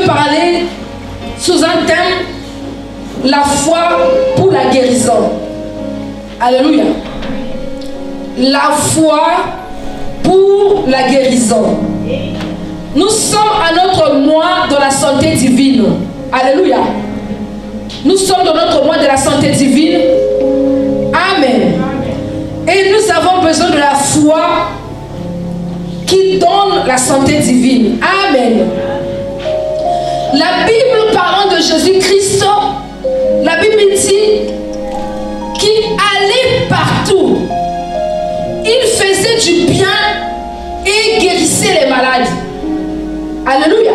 parler sous un thème, la foi pour la guérison. Alléluia. La foi pour la guérison. Nous sommes à notre mois de la santé divine. Alléluia. Nous sommes dans notre mois de la santé divine. Amen. Et nous avons besoin de la foi qui donne la santé divine. Amen. La Bible parlant de Jésus-Christ, la Bible dit qu'il allait partout. Il faisait du bien et guérissait les malades. Alléluia.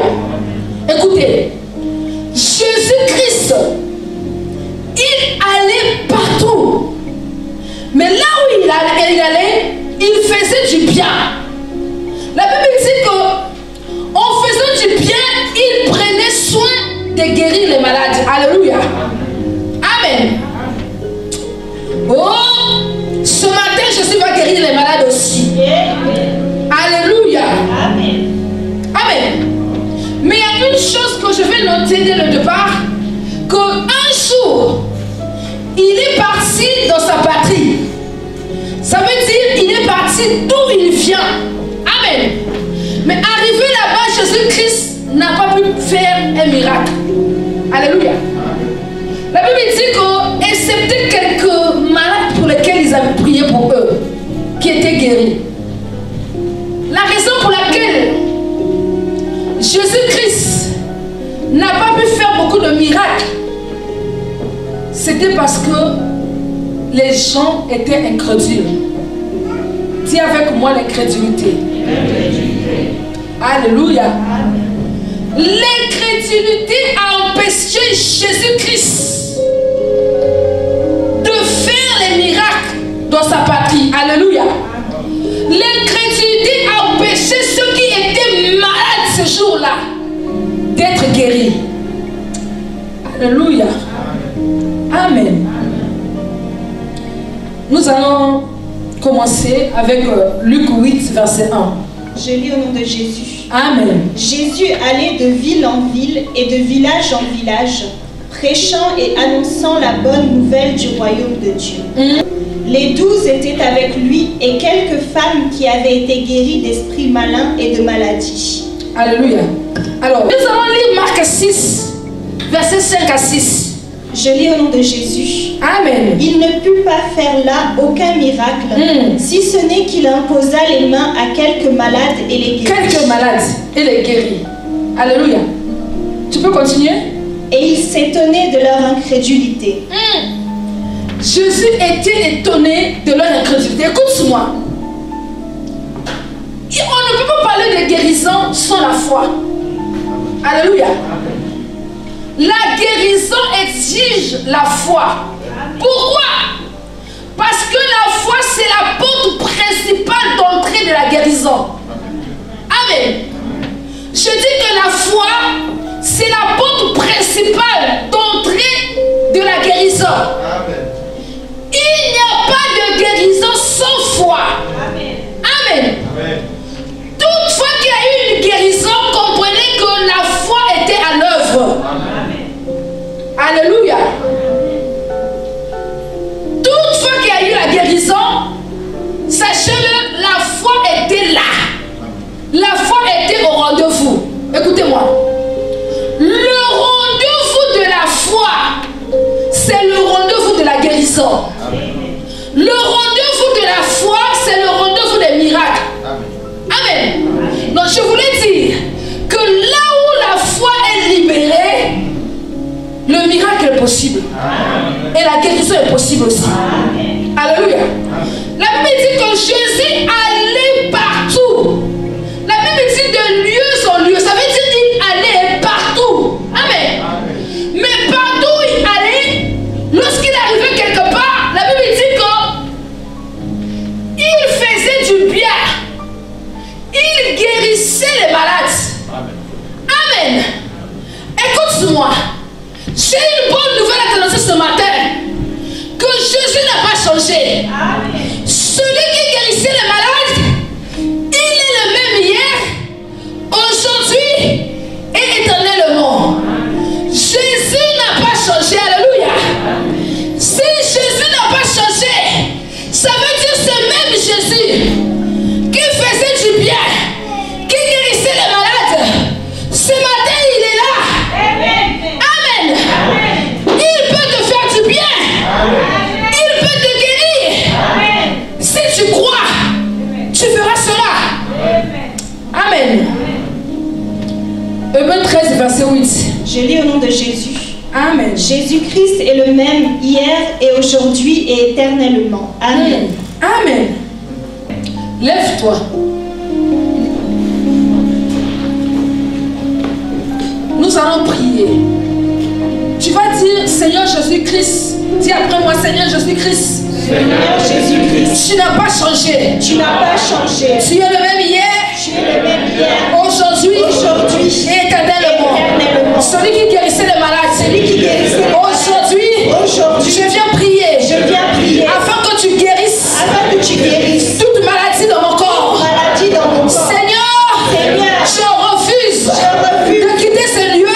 Écoutez, Jésus-Christ, il allait partout. Mais là où il allait, il faisait du bien. La Bible dit qu'en faisant du bien, il prenait soin de guérir les malades. Alléluia. Amen. Oh, ce matin, Jésus va guérir les malades aussi. Alléluia. Amen. Amen. Mais il y a une chose que je vais noter dès le départ, qu'un jour, il est parti dans sa patrie. Ça veut dire il est parti d'où il vient. Amen. Mais arrivé là-bas, Jésus-Christ n'a pas pu faire un miracle. Alléluia. La Bible dit que, excepté quelques malades pour lesquels ils avaient prié pour eux, qui étaient guéris. La raison pour laquelle Jésus-Christ n'a pas pu faire beaucoup de miracles, c'était parce que les gens étaient incrédules. Dis avec moi l'incrédulité. Alléluia. L'incrédulité a empêché Jésus-Christ de faire les miracles dans sa patrie. Alléluia. L'incrédulité a empêché ceux qui étaient malades ce jour-là d'être guéris. Alléluia. Amen. Nous allons commencer avec Luc 8, verset 1. Je lis au nom de Jésus. Amen. Jésus allait de ville en ville et de village en village, prêchant et annonçant la bonne nouvelle du royaume de Dieu. Les 12 étaient avec lui et quelques femmes qui avaient été guéries d'esprits malins et de maladies. Alléluia. Alors, nous allons lire Marc 6, versets 5 à 6. Je lis au nom de Jésus. Amen. Il ne put pas faire là aucun miracle, si ce n'est qu'il imposa les mains à quelques malades et les guérit. Quelques malades et les guérit. Alléluia. Tu peux continuer? Et il s'étonnait de leur incrédulité. Jésus était étonné de leur incrédulité. Écoute-moi. On ne peut pas parler de guérison sans la foi. Alléluia. La guérison exige la foi. Pourquoi? Parce que la foi, c'est la porte principale d'entrée de la guérison. Amen. Je dis que la foi, c'est la porte principale d'entrée de la guérison. Amen. Il n'y a pas de guérison sans foi. Amen. Amen. Amen. Toutefois qu'il y a eu une guérison, comprenez que la foi était à l'œuvre. Alléluia. Toutefois qu'il y a eu la guérison, sachez-le, la foi était là. La foi était au rendez-vous. Écoutez-moi. Le rendez-vous de la foi, c'est le rendez-vous de la guérison. Le rendez-vous de la foi, c'est le rendez-vous des miracles. Amen. Donc je voulais dire que là où la foi est libérée, le miracle est possible. Amen. Et la guérison est possible aussi. Amen. Alléluia. Amen. La Bible dit que Jésus allait partout. La Bible dit de lieu en lieu. Ça veut dire qu'il allait partout. Amen. Amen. Mais partout où il allait, lorsqu'il arrivait quelque part, la Bible dit qu'il faisait du bien. Il guérissait les malades. Amen. Amen. Écoute-moi. J'ai une bonne nouvelle à t'annoncer ce matin. Que Jésus n'a pas changé. Amen. Celui qui guérissait les malades, il est le même hier, aujourd'hui et éternellement. tu feras cela. Amen. Hébreux 13, verset 8. Je lis au nom de Jésus. Amen. Jésus-Christ est le même hier et aujourd'hui et éternellement. Amen. Amen. Lève-toi. Nous allons prier. Tu vas dire, Seigneur Jésus-Christ. Dis après moi, Seigneur Jésus-Christ. Seigneur Jésus-Christ. Tu n'as pas changé. Tu n'as pas changé. Tu es le même hier. Tu es le même hier. Aujourd'hui. Et éternellement. Celui qui guérissait les malades. Celui qui guérissait les malades. Aujourd'hui. Je viens prier. Je viens prier. Afin que tu guérisses. Afin que tu guérisses. Toute maladie dans mon corps. Maladie dans mon corps. Seigneur. Je refuse. De quitter ce lieu.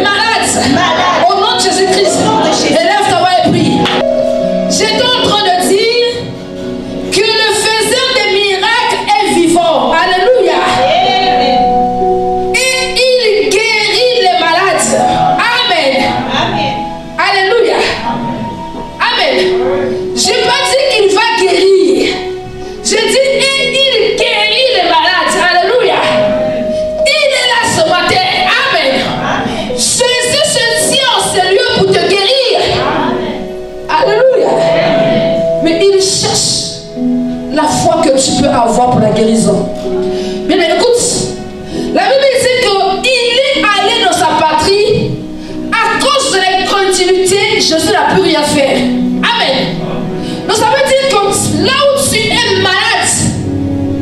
Malade. Au nom de Jésus-Christ. Élève ta voix et prie. J'étais en train de dire que le faiseur des miracles est vivant. Alléluia. Et il guérit les malades. Amen. Alléluia. Amen. Je n'ai pas dit qu'il va guérir. Je dis et il guérit les malades. Alléluia. Il est là ce matin. Amen. Jésus se tient en ce lieu pour te guérir. Alléluia. Mais il cherche la foi que tu peux avoir pour la guérison. Mais écoute, la Bible dit qu'il est allé dans sa patrie à cause de l'incrédulité. Jésus n'a plus rien fait. Amen. Donc ça veut dire que là où tu es malade,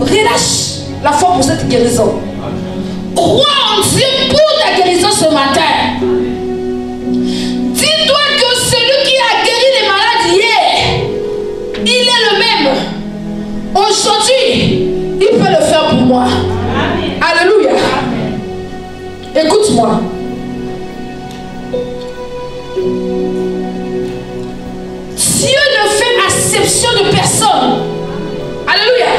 relâche la foi pour cette guérison. Crois en Dieu pour ta guérison ce matin. Dis-toi que celui qui a guéri les malades hier, il est le même. Aujourd'hui, il peut le faire pour moi. Alléluia. Écoute-moi. Dieu ne fait acception de personne. Alléluia.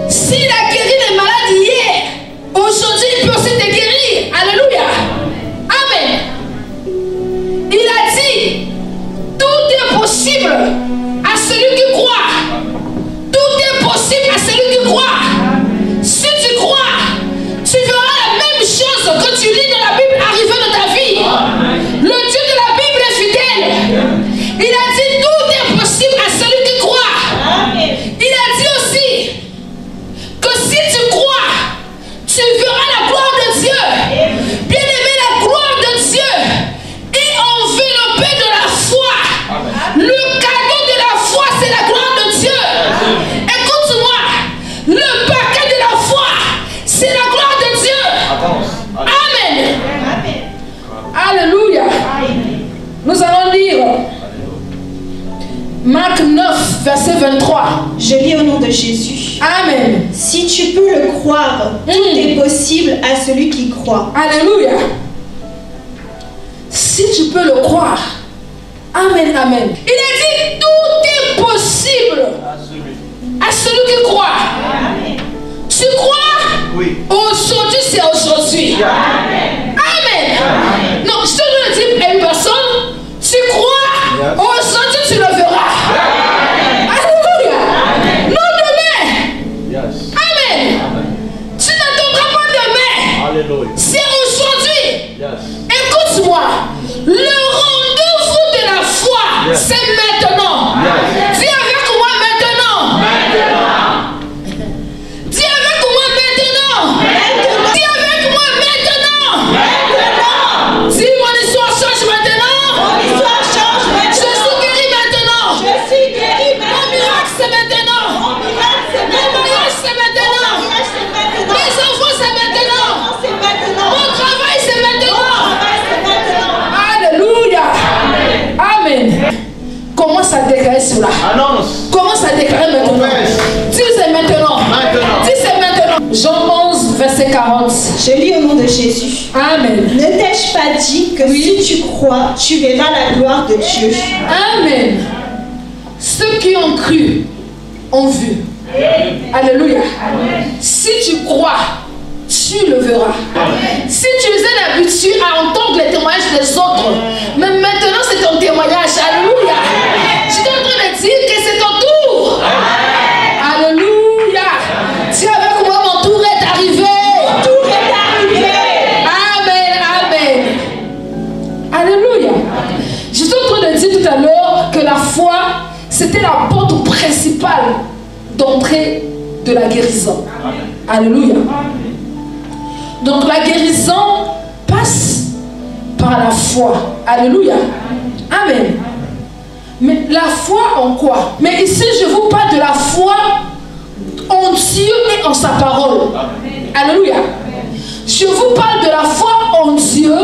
S'il a guéri les malades hier, aujourd'hui il peut aussi te guérir. Alléluia. Amen. Il a dit, tout est possible à celui qui croit. Tout est possible à celui qui croit. Si tu crois, tu verras la même chose que tu lis dans la Bible arriver dans ta vie. Le Dieu de la Bible est fidèle. Il a dit tout est possible à celui qui croit. Il a dit aussi que si tu crois, tu verras la gloire de Dieu. Bien aimé, la gloire de Dieu est enveloppée de la foi. Le cadeau de la foi, c'est la gloire de Dieu. Écoute-moi, le paquet de la foi, c'est la gloire de Dieu. Amen. Alléluia. Nous allons lire Marc 9, verset 23. Je lis au nom de Jésus. Amen. Si tu peux le croire, tout est possible à celui qui croit. Alléluia. Si tu peux le croire. Amen, amen. Il a dit tout est possible à celui qui croit. Amen. Tu crois? Oui. Aujourd'hui, c'est aujourd'hui. Amen. Amen. Non, je te dis à une personne, tu crois? Aujourd'hui, tu le verras. Alléluia. Non, demain. Amen. Tu n'attendras pas demain. Alléluia. C'est aujourd'hui. Écoute-moi. Le rendez-vous de la foi, c'est maintenant. Dis avec moi maintenant. Dis avec moi maintenant. Dis avec moi maintenant. Dis mon histoire change maintenant. Je suis guéri maintenant. Mon miracle c'est maintenant. Mon mariage c'est maintenant. Mes enfants c'est maintenant. Mon travail c'est maintenant. Alléluia. Amen. Commence à déclarer cela. Annonce. Commence à déclarer maintenant. Dis c'est maintenant. Dis c'est maintenant. Jean 11, verset 40. Je lis au nom de Jésus. Amen. Ne t'ai-je pas dit que si tu crois, tu verras la gloire de Dieu? Amen. Ceux qui ont cru ont vu. Alléluia. Si tu crois, tu le verras. Si tu es habitué à entendre les témoignages des autres, mais maintenant c'est ton témoignage. Alléluia. Je suis en train de dire que c'est ton tour. Alléluia. d'entrer de la guérison. Alléluia. Donc la guérison passe par la foi. Alléluia. Amen. Mais la foi en quoi? Mais ici je vous parle de la foi en Dieu et en sa parole. Alléluia. Je vous parle de la foi en Dieu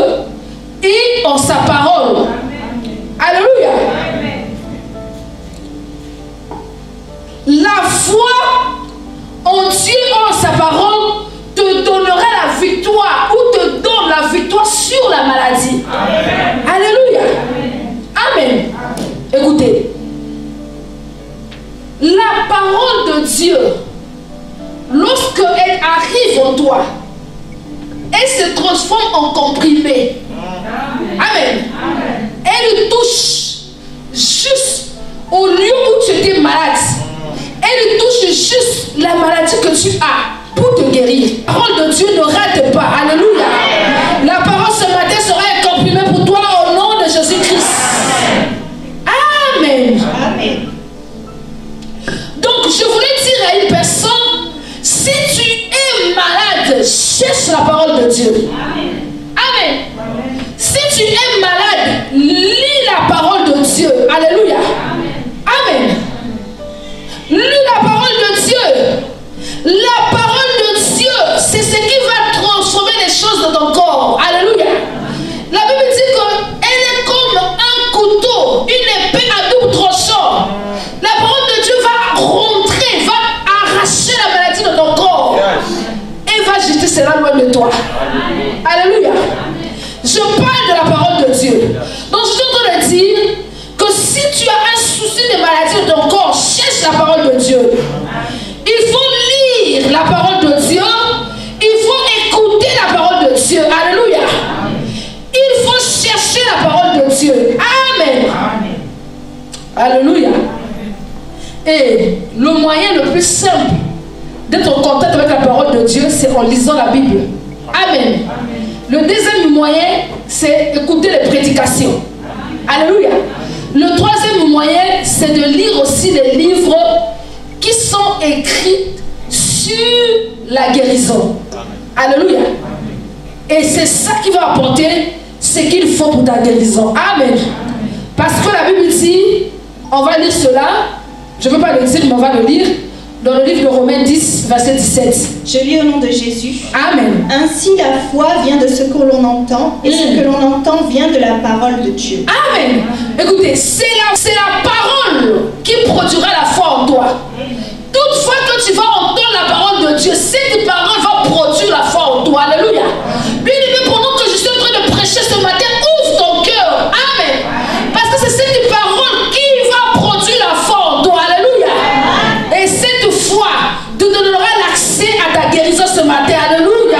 et en sa parole. Alléluia. La foi en Dieu et en sa parole te donnera la victoire ou te donne la victoire sur la maladie. Alléluia. Amen. Écoutez, la parole de Dieu, lorsqu'elle arrive en toi, elle se transforme en comprimé. Amen. Elle touche juste au lieu où tu étais malade. Elle touche juste la maladie que tu as pour te guérir. La parole de Dieu ne rate pas. Alléluia. La parole ce matin sera un comprimé pour toi au nom de Jésus-Christ. Amen. Amen. Donc je voulais dire à une personne, si tu es malade, cherche la parole de Dieu. Amen. Amen. Amen. Si tu es malade, lis la parole de Dieu. Alléluia. Amen. Lis la parole de Dieu. La parole de Dieu, c'est ce qui va transformer les choses dans ton corps. Alléluia. La Bible dit qu'elle est comme un couteau, une épée à double tranchant. La parole de Dieu va rentrer, va arracher la maladie de ton corps. Et va jeter cela loin de toi. Alléluia. Je parle de la parole de Dieu. Donc je suis en train de dire que si tu as un souci de maladie de ton corps, cherche la parole de Dieu. Il faut lire la parole de Dieu. Il faut écouter la parole de Dieu. Alléluia. Il faut chercher la parole de Dieu. Amen. Alléluia. Et le moyen le plus simple d'être en contact avec la parole de Dieu, c'est en lisant la Bible. Amen. Le deuxième moyen, c'est écouter les prédications. Alléluia. Le troisième moyen, c'est de lire aussi les livres qui sont écrits sur la guérison. Alléluia. Et c'est ça qui va apporter ce qu'il faut pour ta guérison. Amen. Parce que la Bible dit, on va lire cela, je ne veux pas le dire, mais on va le lire, dans le livre de Romains 10, verset 17. Je lis au nom de Jésus. Amen. Ainsi la foi vient de ce que l'on entend, et ce que l'on entend vient de la parole de Dieu. Amen. Écoutez, c'est la parole qui produira la foi en toi. Toutefois que tu vas entendre la parole de Dieu, cette parole va produire la foi en toi. Alléluia. Bien-aimé, pendant que je suis en train de prêcher ce matin, ouvre ton cœur. Amen. Parce que c'est cette parole qui va produire la foi en toi. Alléluia. Et cette foi te donnera l'accès à ta guérison ce matin. Alléluia.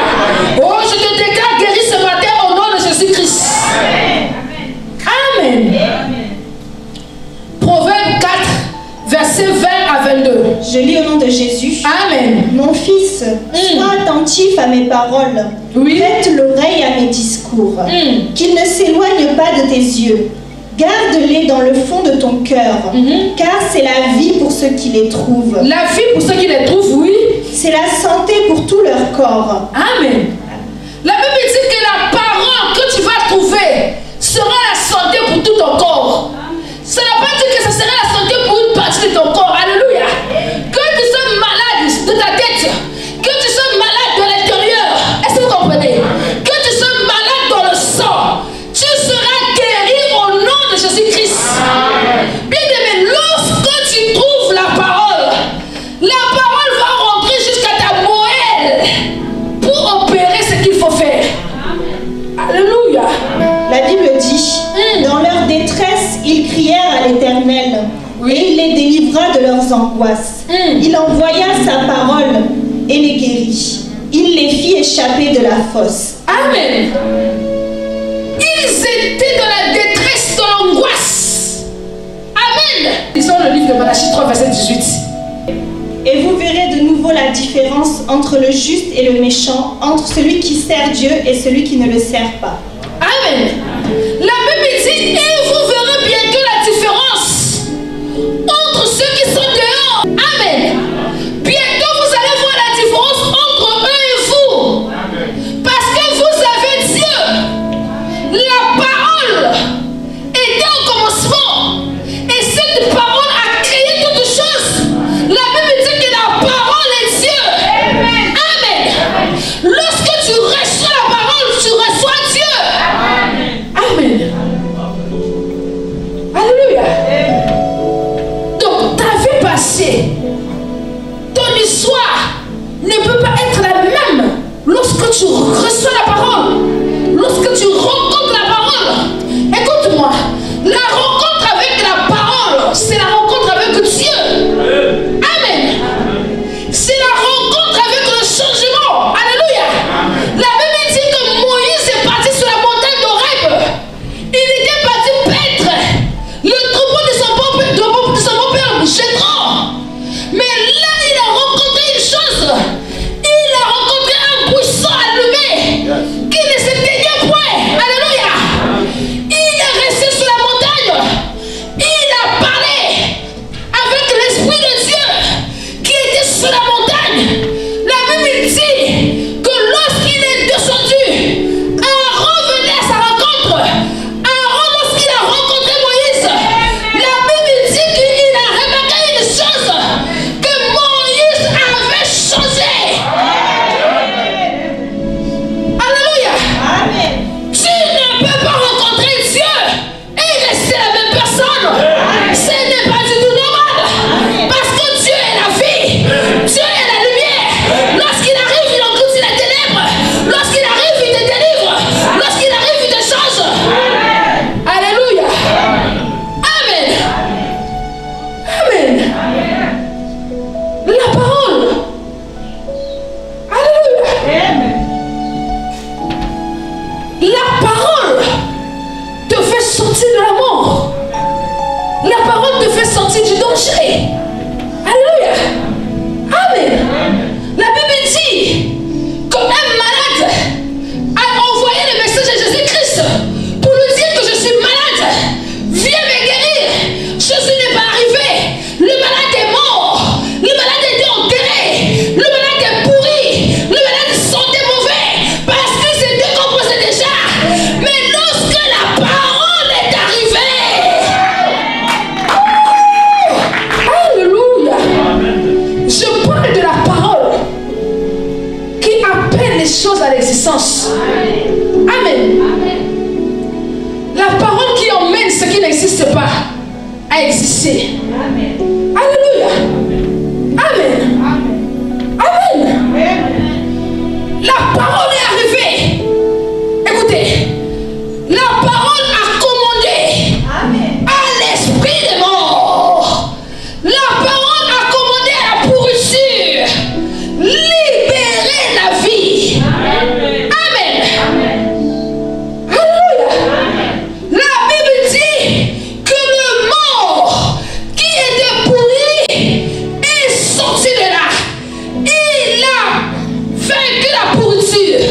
Oh, je te déclare guéri ce matin au nom de Jésus-Christ. Amen. Proverbe 4, verset 20 à 22. Je lis au nom de Jésus. Amen. Mon fils, sois attentif à mes paroles. Oui. Prête l'oreille à mes discours. Qu'ils ne s'éloignent pas de tes yeux. Garde-les dans le fond de ton cœur, car c'est la vie pour ceux qui les trouvent. La vie pour ceux qui les trouvent, oui. C'est la santé pour tout leur corps. Amen. La Bible dit que la parole que tu vas trouver sera la santé pour tout ton corps. Ça n'a pas dit que ce sera la santé pour une partie de ton corps. Alléluia. Que tu sois malade de ta tête, que tu sois malade de l'intérieur. Est-ce que vous comprenez? Que tu sois malade dans le sang, tu seras guéri au nom de Jésus-Christ. Bien-aimé, lorsque tu trouves la parole va rentrer jusqu'à ta moelle pour opérer ce qu'il faut faire. Alléluia. La Bible dit, dans leur détresse, ils crièrent à l'Éternel, et il les délivra de leurs angoisses. Il envoya sa parole et les guérit. Il les fit échapper de la fosse. Amen. Ils étaient dans la détresse, dans l'angoisse. Amen. Lisons le livre de Malachie 3, verset 18. Et vous verrez de nouveau la différence entre le juste et le méchant, entre celui qui sert Dieu et celui qui ne le sert pas. Amen. La Bible dit, et vous verrez bientôt la différence entre ceux qui sont dehors. Amen. ton histoire ne peut pas être la même lorsque tu reçois la parole, lorsque tu rencontres la parole. Écoute-moi, la rencontre avec la parole, c'est la rencontre avec Dieu. Amen. C'est la rencontre avec le changement. Alléluia. La Bible dit que Moïse est parti sur la montagne d'Horeb. Il était parti paître le troupeau de son père Jéthro. Mais là, il a rencontré une chose. Il a rencontré un buisson allumé qui ne s'éteignait point. Alléluia. Il est resté sur la montagne. Il a parlé avec l'Esprit de Dieu qui était sur la montagne. La Bible dit que lorsqu'il est descendu, Aaron venait à sa rencontre. Aaron, lorsqu'il a rencontré Moïse, la Bible dit qu'il a remarqué une chose, que Moïse avait changé. Alléluia. Amen. Tu ne peux pas rencontrer Dieu et rester la même personne. Ce n'est pas du tout normal. Parce que Dieu est la vie. Dieu est la lumière. Lorsqu'il arrive, il engloutit les ténèbres. Lorsqu'il arrive, il te délivre. Lorsqu'il arrive, il te change. Alléluia. Amen. Amen. La parole. Alléluia. La parole te fait sortir de la mort. La parole te fait sortir du danger. Alléluia. Amen. La Bible dit qu'un malade a envoyé le message à Jésus-Christ pour lui dire que je suis malade. Viens me guérir. Jésus n'est pas arrivé. Le malade est mort. Le malade était enterré. Le malade est pourri. Le malade sentait mauvais parce qu'il s'est décomposé déjà. Mais lorsque la parole est arrivée, alléluia, je parle de la parole qui appelle les choses à l'existence. Amen. La parole qui emmène ce qui n'existe pas à exister. Alléluia. Amen. Amen. La parole est arrivée. Écoutez, la parole a commandé à l'esprit des morts. La parole a commandé à la pourriture. Libérer la vie. Amen. Alléluia. La Bible dit que le mort qui était pourri est sorti de là. Il a vaincu la pourriture.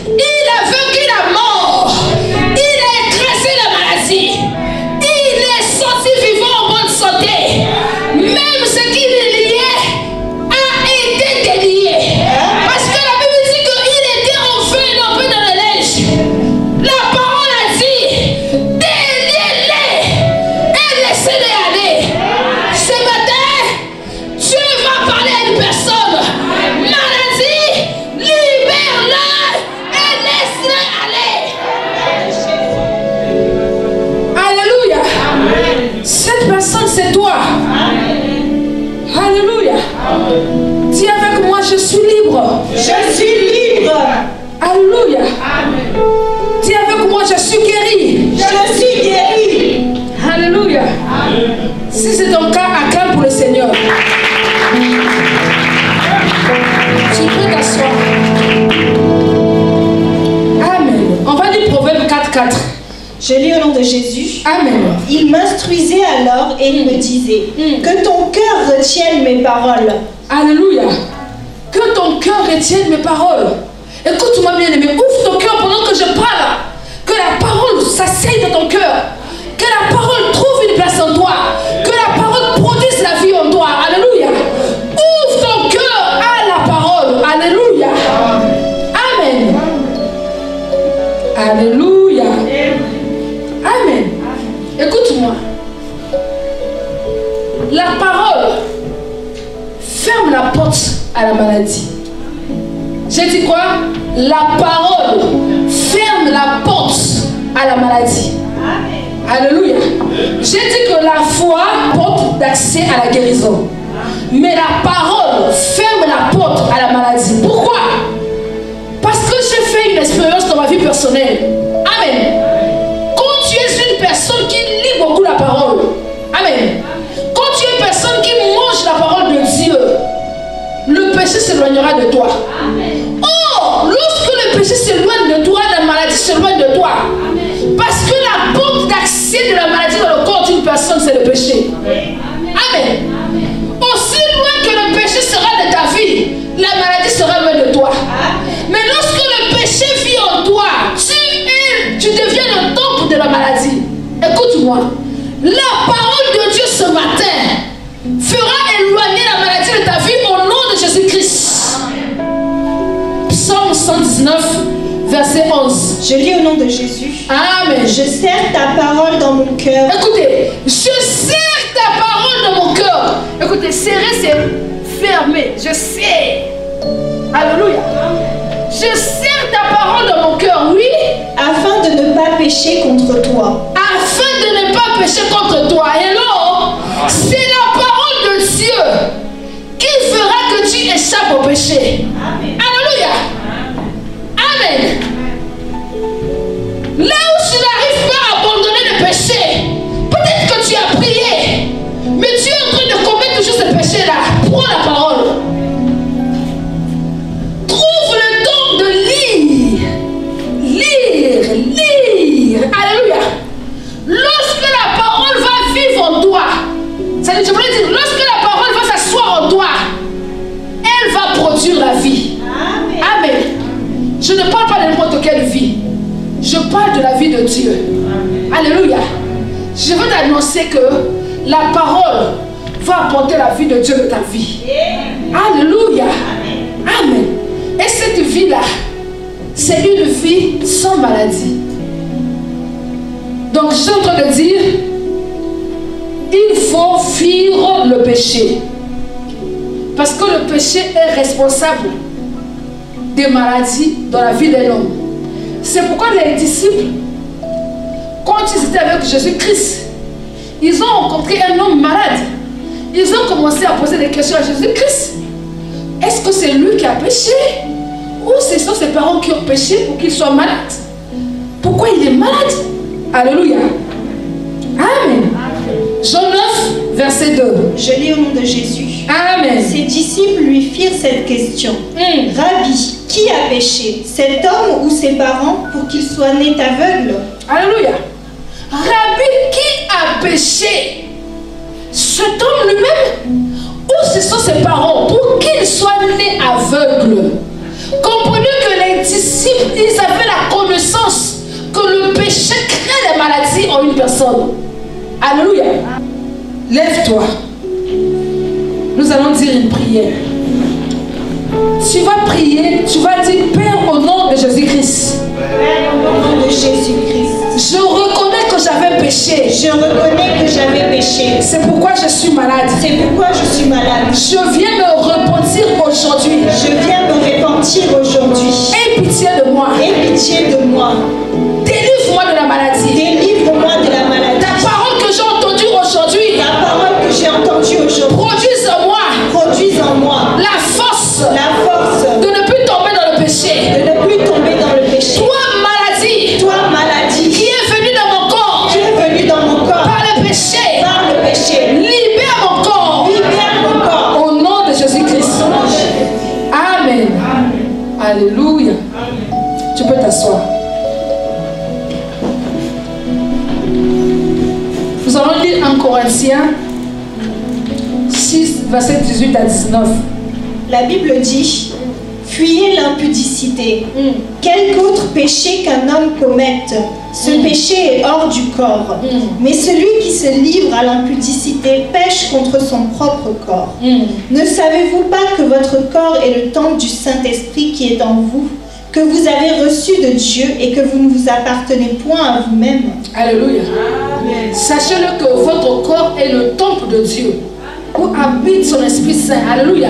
Il a vaincu la mort. Il a écrasé la maladie. Il est sorti vivant en bonne santé. Même ce qui le liait a été délié. Parce que la Bible dit qu'il était enfermé un peu dans le linge. La parole a dit, déliez-les et laissez-les aller. Ce matin, Dieu va parler à une personne. Maladie, libère-la et laisse-les aller. Alléluia. Cette personne, c'est toi. Alléluia. Dis avec moi, je suis libre. Je suis libre. Alléluia. Dis avec moi, je suis guéri. Je suis guéri. Alléluia. Si c'est ton cas, acclame pour le Seigneur. Tu peux t'asseoir. Amen. On va lire Proverbe 4:4. Je lis au nom de Jésus. Amen. Il m'instruisait alors et il me disait que ton cœur retienne mes paroles. Alléluia. Que ton cœur retienne mes paroles. Écoute-moi bien aimé, ouvre ton cœur pendant que je parle. Que la parole s'asseye dans ton cœur. Que la parole trouve une place en toi. Que la parole produise la vie en toi. Alléluia. Ouvre ton cœur à la parole. Alléluia. Amen. Alléluia. Amen. Écoute-moi. La parole ferme la porte à la maladie. J'ai dit quoi? La parole ferme la porte à la maladie. Alléluia. J'ai dit que la foi porte d'accès à la guérison. Mais la parole parole ferme la porte à la maladie. Pourquoi? Parce que j'ai fait une expérience dans ma vie personnelle. Amen. Quand tu es une personne qui lit beaucoup la parole, amen. Quand tu es une personne qui mange la parole de Dieu, le péché s'éloignera de toi. Amen. Oh, lorsque le péché s'éloigne de toi, la maladie s'éloigne de toi. Amen. Parce que la porte d'accès de la maladie dans le corps d'une personne, c'est le péché. Amen. Amen. Aussi loin que le péché sera de ta vie, la maladie sera loin de toi. Mais lorsque le péché vit en toi, tu deviens le temple de la maladie. Écoute-moi, la parole de Dieu ce matin fera éloigner la maladie de ta vie au nom de Jésus-Christ. Psaume 119, verset 11. Je lis au nom de Jésus. Amen. Je serre ta parole dans mon cœur. Écoutez, je serre ta parole dans mon cœur. Écoutez, serrer c'est fermer. Je serre. Alléluia. Je serre ta parole dans mon cœur, oui. Afin de ne pas pécher contre toi. Afin de ne pas pécher contre toi. Hello. C'est la parole de Dieu qui fera que tu échappes au péché. Amen. Alléluia. Amen. Là où tu n'arrives pas à abandonner le péché, peut-être que tu as prié, mais tu es en train de commettre toujours ce péché-là. Prends la parole. Trouve le temps de lire. Lire. Alléluia. Lorsque la parole va vivre en toi, ça veut dire, lorsque la parole va s'asseoir en toi, elle va produire la vie. Amen. Amen. Je ne parle pas de n'importe quelle vie. Je parle de la vie de Dieu. Amen. Alléluia. Je veux t'annoncer que la parole va apporter la vie de Dieu de ta vie. Amen. Alléluia. Amen. Amen. Et cette vie-là, c'est une vie sans maladie. Donc je suis en train de dire, il faut fuir le péché. Parce que le péché est responsable des maladies dans la vie d'un homme. C'est pourquoi les disciples, quand ils étaient avec Jésus-Christ, ils ont rencontré un homme malade. Ils ont commencé à poser des questions à Jésus-Christ. Est-ce que c'est lui qui a péché? Ou ce sont ses parents qui ont péché pour qu'il soit malade? Pourquoi il est malade? Alléluia. Amen. Jean 9, verset 2. Je lis au nom de Jésus. Amen. Ses disciples lui firent cette question. Rabbi, qui a péché, cet homme ou ses parents, pour qu'il soit né aveugle? Alléluia. Rabbi, qui a péché? Cet homme lui-même ou ce sont ses parents pour qu'il soit né aveugle? Comprenez que les disciples, ils avaient la connaissance que le péché crée des maladies en une personne. Alléluia. Lève-toi. Nous allons dire une prière. Tu vas prier, tu vas dire Père au nom de Jésus-Christ. Père au nom de Jésus-Christ. Je reconnais que j'avais péché. Je reconnais que j'avais péché. C'est pourquoi je suis malade. C'est pourquoi je suis malade. Je viens me repentir aujourd'hui. Je viens me repentir aujourd'hui. Aie pitié de moi. Aie pitié de moi. Délivre-moi de la maladie. Délivre-moi de la maladie. Ta parole que j'ai entendue aujourd'hui. La parole que j'ai entendue aujourd'hui. Produise en moi. Produise en moi. La force. La force. De ne plus tomber dans le péché. De ne plus tomber dans le péché. Toi maladie. Toi maladie. Qui est venue dans mon corps. Qui est venue dans mon corps. Par le péché. Par le péché. Libère mon corps. Libère mon corps. Au nom de Jésus-Christ. Amen. Alléluia. Tu peux t'asseoir. Nous allons lire en Corinthiens 6, verset 18 à 19. La Bible dit: fuyez l'impudicité. Quelque autre péché qu'un homme commette, ce péché est hors du corps. Mais celui qui se livre à l'impudicité pêche contre son propre corps. Ne savez-vous pas que votre corps est le temple du Saint-Esprit qui est en vous, que vous avez reçu de Dieu et que vous ne vous appartenez point à vous-même? Alléluia. Sachez-le que votre corps est le temple de Dieu, où habite son Esprit Saint. Alléluia.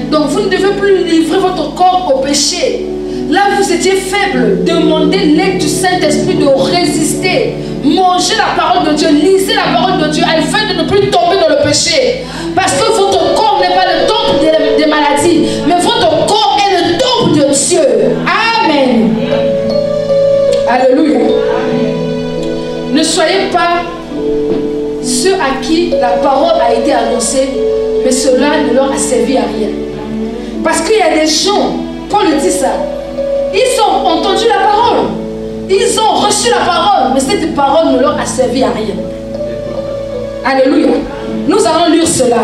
Donc vous ne devez plus livrer votre corps au péché. Là vous étiez faible, demandez l'aide du Saint-Esprit de résister Mangez la parole de Dieu, lisez la parole de Dieu afin de ne plus tomber dans le péché. Parce que votre corps n'est pas le temple des maladies, mais votre corps est le temple de Dieu. Amen. Alléluia. Ne soyez pas ceux à qui la parole a été annoncée, mais cela ne leur a servi à rien. Parce qu'il y a des gens, Paul dit ça, ils ont entendu la parole, ils ont reçu la parole, mais cette parole ne leur a servi à rien. Alléluia. Nous allons lire cela.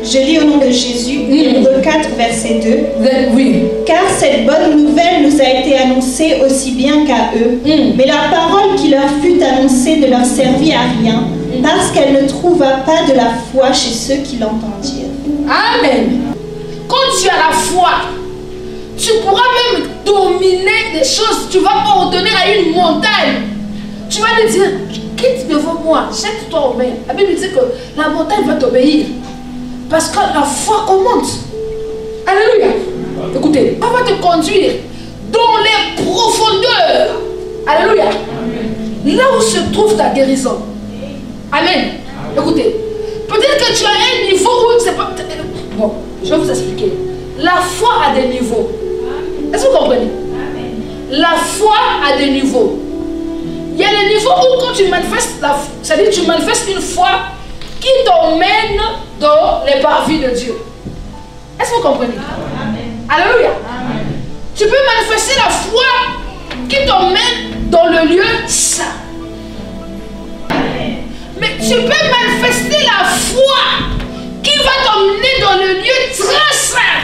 Je lis au nom de Jésus, Hébreux 4, verset 2. Oui. Car cette bonne nouvelle nous a été annoncée aussi bien qu'à eux, mais la parole qui leur fut annoncée ne leur servit à rien, parce qu'elle ne trouva pas de la foi chez ceux qui l'entendirent. Amen. Quand tu as la foi, tu pourras même dominer des choses. Tu vas ordonner à une montagne. Tu vas lui dire, quitte devant moi, jette-toi aux mains. La Bible dit que la montagne va t'obéir. Parce que la foi augmente. Alléluia. Écoutez, elle va te conduire dans les profondeurs. Alléluia. Là où se trouve ta guérison. Amen. Écoutez, peut-être que tu as un niveau où c'est pas... Bon, je vais vous expliquer. La foi a des niveaux. Est-ce que vous comprenez? La foi a des niveaux. Il y a des niveaux où quand tu manifestes la foi, c'est-à-dire tu manifestes une foi qui t'emmène dans les parvis de Dieu. Est-ce que vous comprenez? Alléluia. Tu peux manifester la foi qui t'emmène dans le lieu saint. Mais tu peux manifester la foi qui va t'emmener dans le lieu très saint.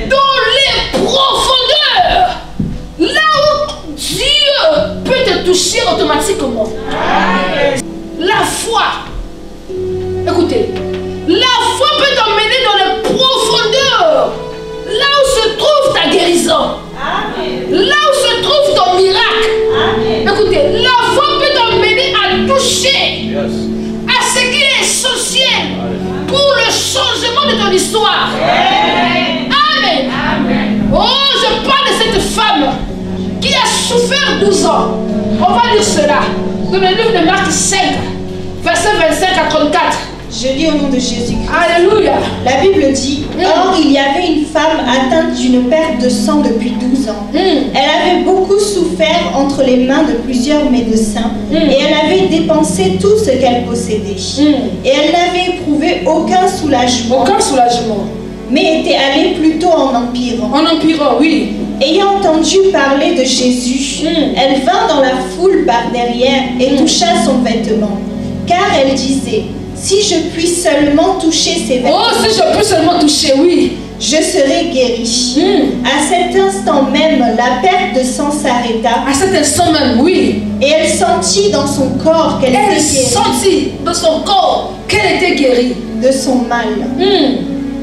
Dans les profondeurs. Là où Dieu peut te toucher automatiquement. La foi. Écoutez. La foi peut t'emmener dans les profondeurs. Là où se trouve ta guérison. Là où se trouve ton miracle. Écoutez, la foi peut t'emmener à toucher à ce qui est essentiel pour le changement de ton histoire. Amen. Oh, je parle de cette femme qui a souffert 12 ans. On va lire cela dans le livre de Marc 5, verset 25 à 34. Je lis au nom de Jésus-Christ. Alléluia. La Bible dit, or il y avait une femme atteinte d'une perte de sang depuis 12 ans. Elle avait beaucoup souffert entre les mains de plusieurs médecins et elle avait dépensé tout ce qu'elle possédait. Et elle n'avait éprouvé aucun soulagement. Aucun soulagement. Mais était allée plutôt en empirant. En empirant, oui. Ayant entendu parler de Jésus, elle vint dans la foule par derrière et toucha son vêtement. Car elle disait, si je puis seulement toucher ses vêtements. Oh, si je peux seulement toucher, oui. Je serai guérie. À cet instant même, la perte de sang s'arrêta. À cet instant même, oui. Et elle sentit dans son corps qu'elle était guérie. Elle sentit dans son corps qu'elle était guérie. De son mal.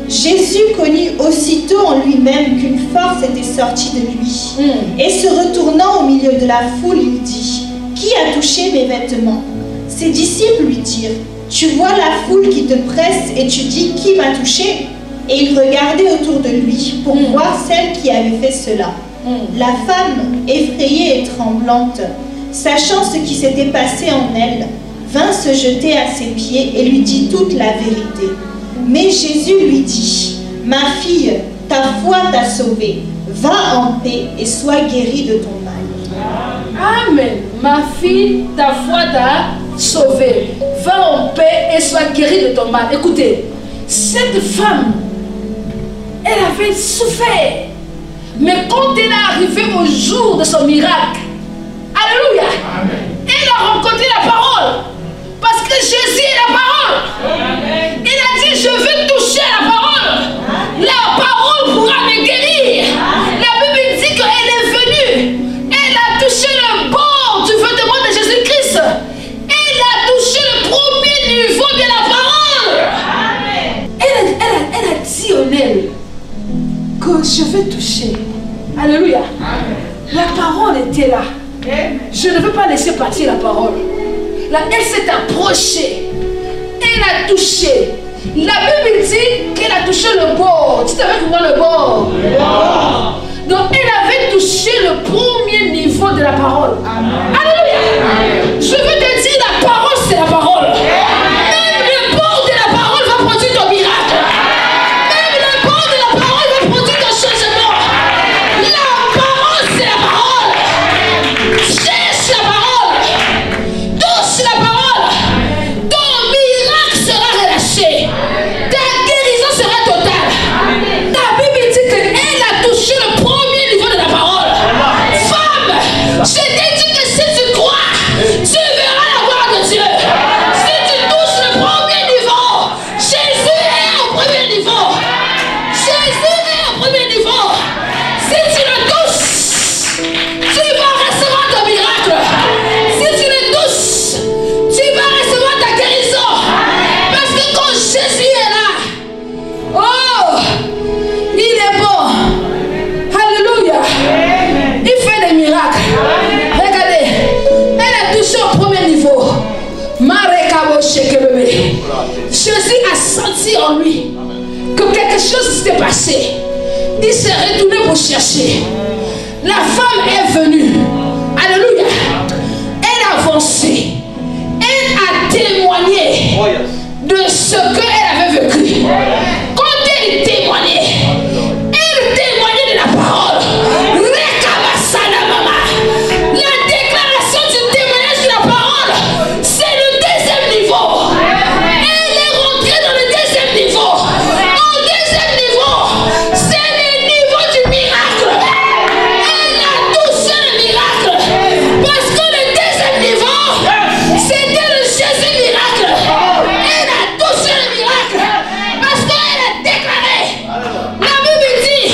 Jésus connut aussitôt en lui-même qu'une force était sortie de lui. Et se retournant au milieu de la foule, il dit, qui a touché mes vêtements? Ses disciples lui dirent, tu vois la foule qui te presse et tu dis qui m'a touché? Et il regardait autour de lui pour voir celle qui avait fait cela. La femme, effrayée et tremblante, sachant ce qui s'était passé en elle, vint se jeter à ses pieds et lui dit toute la vérité. Mais Jésus lui dit, ma fille, ta foi t'a sauvée, va en paix et sois guérie de ton mal. Amen. Ma fille, ta foi t'a sauvée, va en paix et sois guérie de ton mal. Écoutez, cette femme, elle avait souffert. Mais quand elle est arrivée au jour de son miracle, alléluia, elle a rencontré la parole. Parce que Jésus est la parole. Il a dit, je veux toucher la parole. La parole pourra me guérir. La Bible dit qu'elle est venue. Elle a touché le bord du vêtement de Jésus-Christ. Elle a touché le premier niveau de la parole. Elle a dit en elle que je vais toucher. Alléluia. La parole était là. Je ne veux pas laisser partir la parole. Là, elle s'est approchée. Elle a touché. La Bible dit qu'elle a touché le bord. Tu savais comment le bord? Donc elle avait touché le premier niveau de la parole. Alléluia. Je veux te dire, la parole, c'est la parole. Même le port de la parole va produire ton miracle. Même le port de la parole va produire ton changement. La parole, c'est la parole. Cherche la parole. Touche la parole. Ton miracle sera relâché. Ta guérison sera totale. Ta Bible dit qu'elle a touché le premier niveau de la parole. Femme, je t'ai dit que si tu crois, tu verras la gloire de Dieu. Si tu touches le premier niveau, Jésus est au premier niveau. Jésus est au premier niveau. Si tu le touches, tu vas recevoir ton miracle. Si tu le touches, tu vas recevoir ta guérison. Parce que quand Jésus est là, oh, il est bon. Alléluia. Il fait des miracles. Regardez, elle a touché au premier niveau. Jésus a senti en lui que quelque chose s'était passé. Il s'est retourné pour chercher. La femme est venue. Alléluia. Elle a avancé. Elle a témoigné de ce qu'elle avait vécu. Quand elle témoignait de la parole. La déclaration du témoignage de la parole, c'est le deuxième niveau. Elle est rentrée dans le deuxième niveau. Au deuxième niveau, c'est le niveau du miracle. Elle a touché le miracle. Parce que le deuxième niveau, c'était le Jésus miracle. Elle a touché le miracle. Parce qu'elle a déclaré. La Bible dit,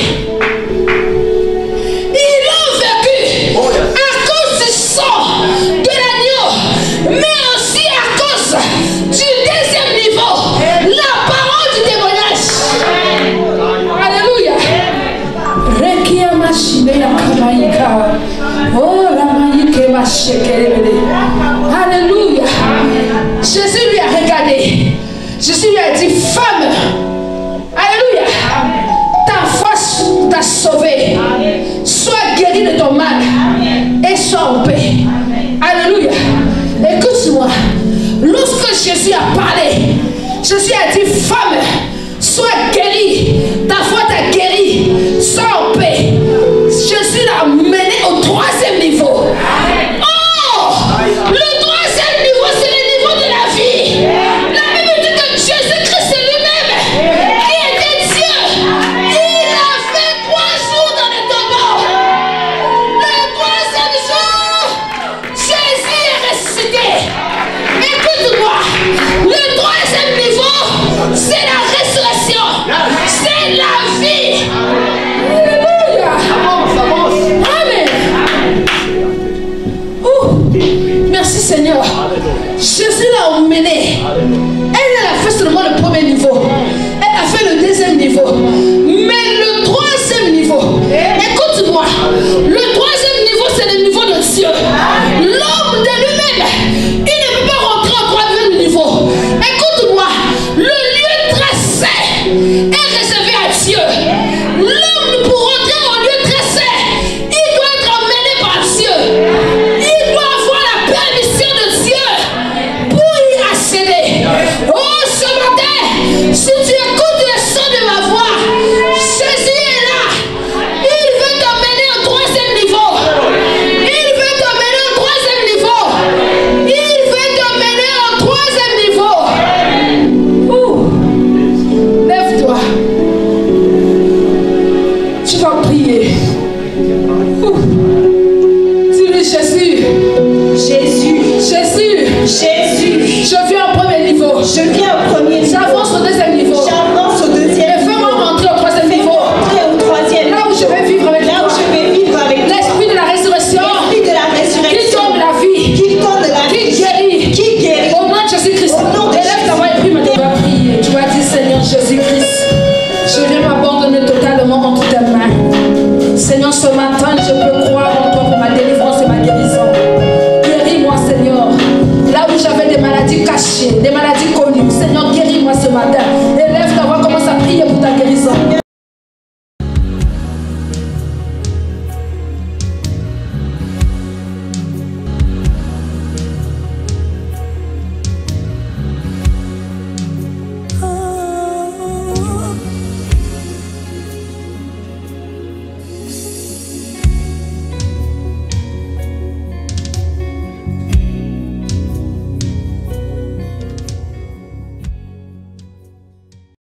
ils ont vécu à cause du sang de l'agneau, mais aussi à cause du deuxième niveau, la parole du témoignage. Alléluia. Rekia machine ya kamaika. Oh, la maïke machekelele. Alléluia. Jésus lui a regardé. Jésus lui a dit, femme, alléluia, ta foi t'a sauvé. Sois guéri de ton mal et sois en paix. Alléluia. Écoute-moi. Lorsque Jésus a parlé, Jésus a dit, femme, sois guérie. Ta foi t'a guéri. Sois en paix. Jésus l'a mené au troisième niveau. Oh! Le troisième niveau, c'est le niveau de la vie. La Bible dit que Jésus-Christ est lui-même qui était Dieu. Il a fait 3 jours dans le tombeau. Le troisième jour, Jésus est ressuscité. Écoute-moi. Le troisième niveau, c'est la résurrection. C'est la vie. Alléluia. Amen. Oh, merci Seigneur. Jésus l'a emmené. Elle a fait seulement le premier niveau. Elle a fait le deuxième niveau.